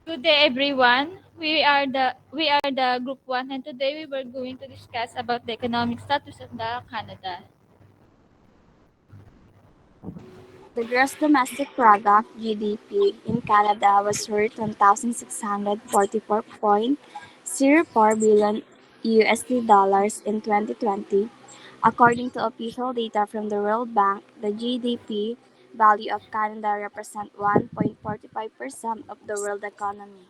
Good day, everyone. We are the group one, and today we were going to discuss about the economic status of the Canada. The gross domestic product (GDP) in Canada was worth $1,644.04 billion dollars in 2020. According to official data from the World Bank, the GDP value of Canada represents 1.45% of the world economy.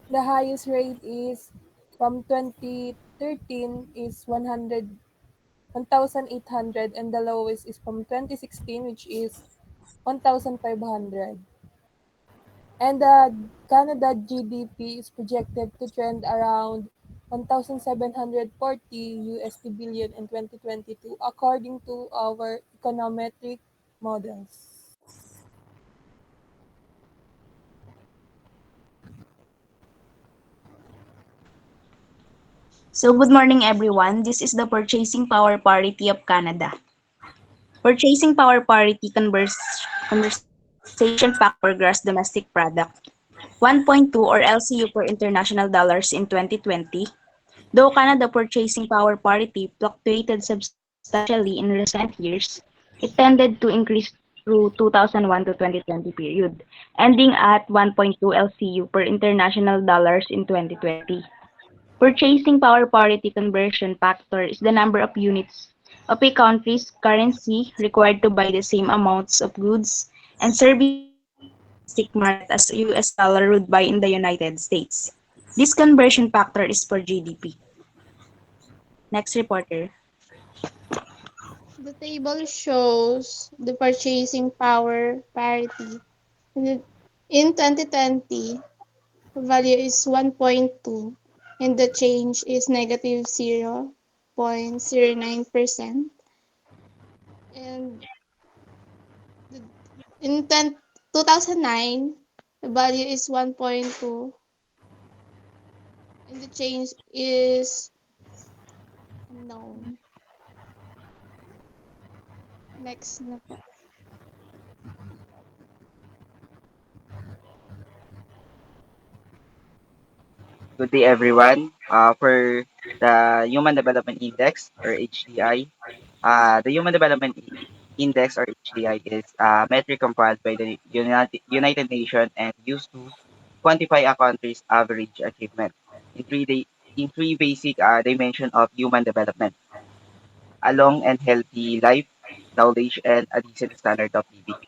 The highest rate is from 2013 is 1,800 and the lowest is from 2016 which is 1,500. And the Canada GDP is projected to trend around 1,740 USD billion in 2022 according to our econometric models. So good morning everyone. This is the purchasing power parity of Canada. Purchasing power parity conversation factor gross domestic product 1.2 or LCU per international dollars in 2020. Though Canada purchasing power parity fluctuated substantially in recent years, it tended to increase through 2001 to 2020 period, ending at 1.2 LCU per international dollars in 2020. Purchasing power parity conversion factor is the number of units of a country's currency required to buy the same amounts of goods and services in the domestic market as a US dollar would buy in the United States. This conversion factor is for GDP. Next reporter. The table shows the purchasing power parity. In in 2020, the value is 1.2 and the change is negative 0.09%. And the, in 2009, the value is 1.2 and the change is unknown. Next na po. Good day, everyone. For the Human Development Index or HDI, the Human Development Index or HDI is a metric compiled by the United Nations and used to quantify a country's average achievement in in three basic dimensions of human development: a long and healthy life, knowledge, and a decent standard of living.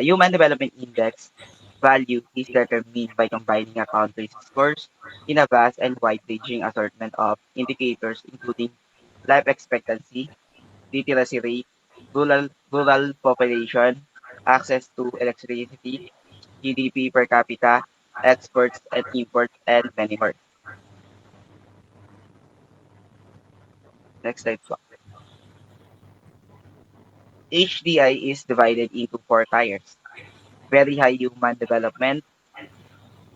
Human Development Index value is determined by combining a country's scores in a vast and wide-ranging assortment of indicators including life expectancy, literacy rate, rural population, access to electricity, GDP per capita, exports and imports, and many more. Next slide. HDI is divided into four tiers: very high human development,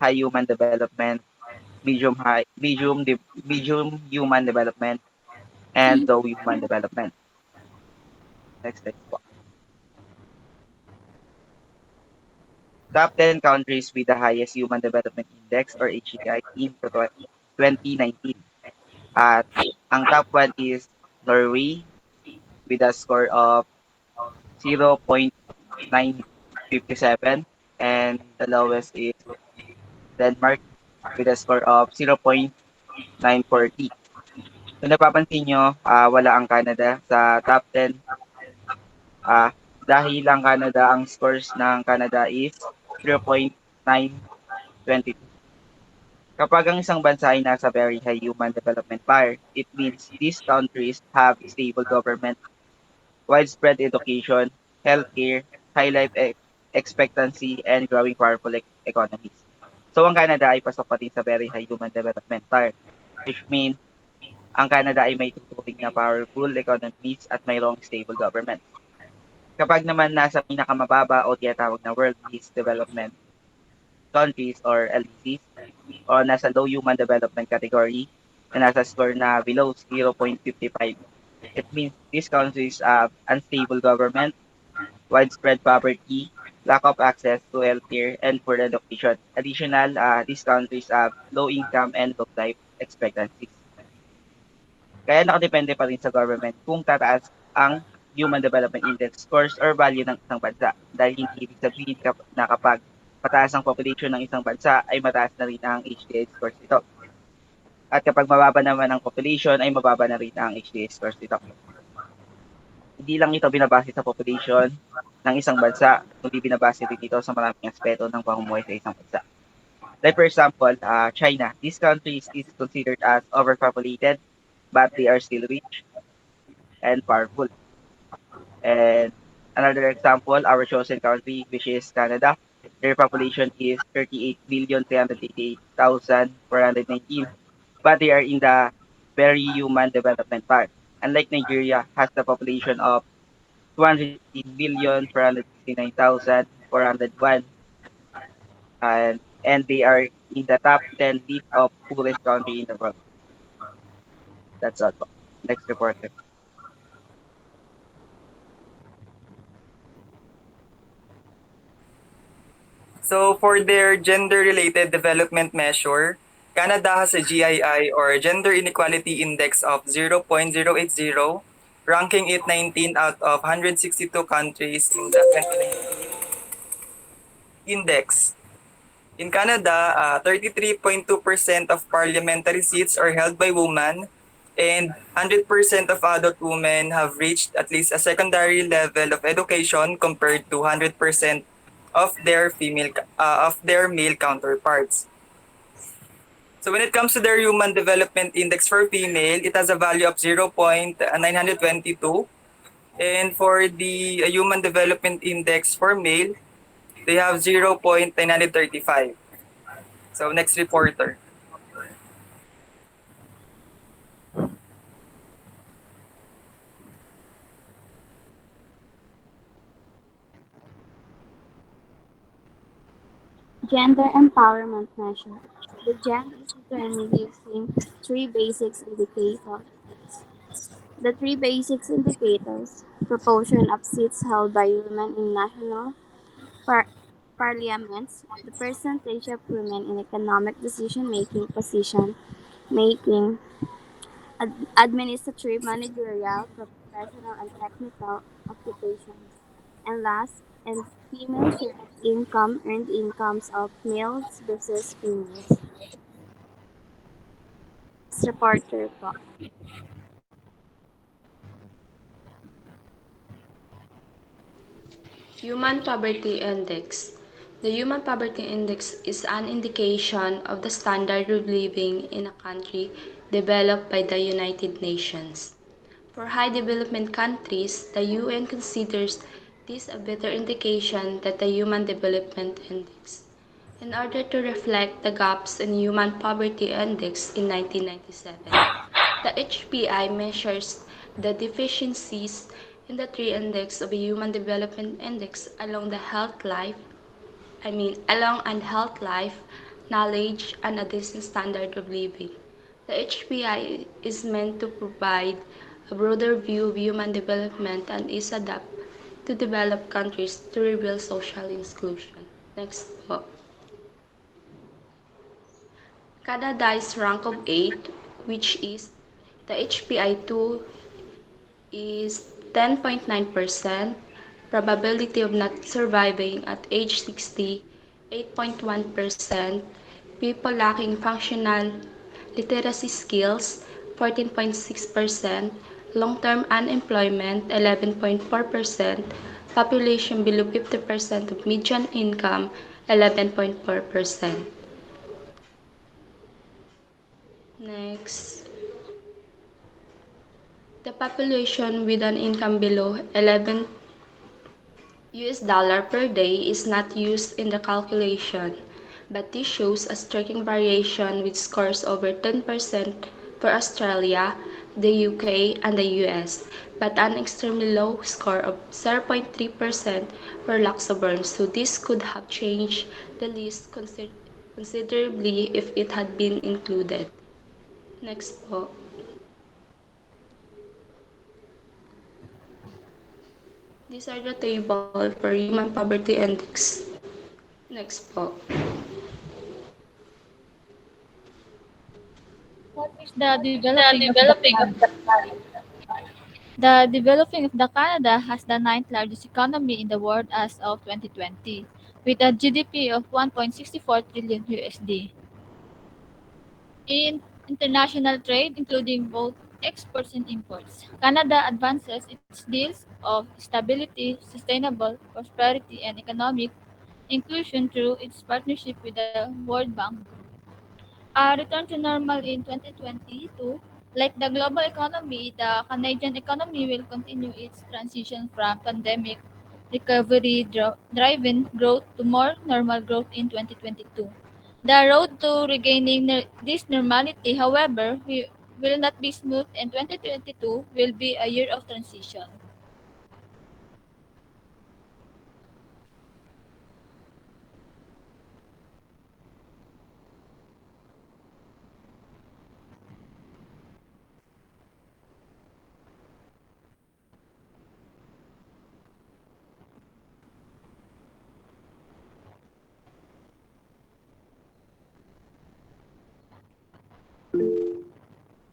high human development, medium human development, and low human development. Next slide po. Top 10 countries with the highest Human Development Index or HDI in 2019. At ang top 1 is Norway with a score of 0.957 and the lowest is Denmark with a score of 0.940. Kung napapansin nyo, wala ang Canada sa top 10 dahil ang Canada, ang scores ng Canada is 0.922. Kapag ang isang bansa ay nasa very high human development tier, it means these countries have stable government, widespread education, healthcare, high expectancy, and growing powerful economies. So ang Canada ay pasok pa din sa very high human development tier, which means ang Canada ay may tuturing na powerful economies at mayroong stable government. Kapag naman nasa pinakamababa o tinatawag na world least development countries or LDCs o nasa low human development category na nasa score na below 0.55, it means these countries have unstable government, widespread poverty, lack of access to healthcare, and poor education. Additional, these countries have low income and low life expectancies. Kaya nakadepende pa rin sa government kung tataas ang Human Development Index scores or value ng isang bansa. Dahil hindi ibig sabihin na kapag mataas ang population ng isang bansa ay mataas na rin ang HDI scores nito. At kapag mababa naman ang population ay mababa na rin ang HDI scores nito. Hindi lang ito binabase sa population ng isang bansa, kundi binabase rin ito sa maraming aspeto ng pamumuhay sa isang bansa. Like for example, China. This country is considered as overpopulated, but they are still rich and powerful. And another example, our chosen country, which is Canada, their population is 38,388,419, but they are in the very human development part. Unlike Nigeria, has the population of 216,469,401, and they are in the top 10 list of poorest country in the world. That's all. Next reporter. So for their gender-related development measure, Canada has a GII or Gender Inequality Index of 0.080, ranking it 19 out of 162 countries in the 2019 index. In Canada, 33.2% of parliamentary seats are held by women, and 100% of adult women have reached at least a secondary level of education compared to 100% of their male counterparts. So when it comes to their Human Development Index for female, it has a value of 0.922, and for the Human Development Index for male, they have 0.935. So next reporter. Gender empowerment measure. The gender is determined using three basic indicators. The three basic indicators: proportion of seats held by women in national par- parliaments, the percentage of women in economic decision-making position, making administrative, managerial, professional, and technical occupations, and last, and female share of income, earned incomes of males versus females. Reporter po. Human Poverty Index. The Human Poverty Index is an indication of the standard of living in a country developed by the United Nations. For high development countries, the UN considers this a better indication than the Human Development Index. In order to reflect the gaps in Human Poverty Index in 1997, the HPI measures the deficiencies in the three index of a Human Development Index along and health life, knowledge, and a decent standard of living. The HPI is meant to provide a broader view of human development and is adapted to developed countries to reveal social inclusion. Next po. Canada is rank of 8, which is the HPI2 is 10.9%, probability of not surviving at age 60, 8.1%, people lacking functional literacy skills, 14.6%, long-term unemployment, 11.4%, population below 50% of median income, 11.4%. Next. The population with an income below 11 US dollar per day is not used in the calculation, but this shows a striking variation with scores over 10% for Australia, the UK, and the US, but an extremely low score of 0.3% for Luxembourg, so this could have changed the list considerably if it had been included. Next po. These are the table for Human Poverty Index. Next po. What is the developing of the Canada? The developing of the Canada has the ninth largest economy in the world as of 2020, with a GDP of 1.64 trillion USD. In international trade, including both exports and imports, Canada advances its deals of stability, sustainable prosperity, and economic inclusion through its partnership with the World Bank Group. A return to normal in 2022, like the global economy, the Canadian economy will continue its transition from pandemic recovery driven growth to more normal growth in 2022. The road to regaining this normality, however, will not be smooth, and 2022 will be a year of transition.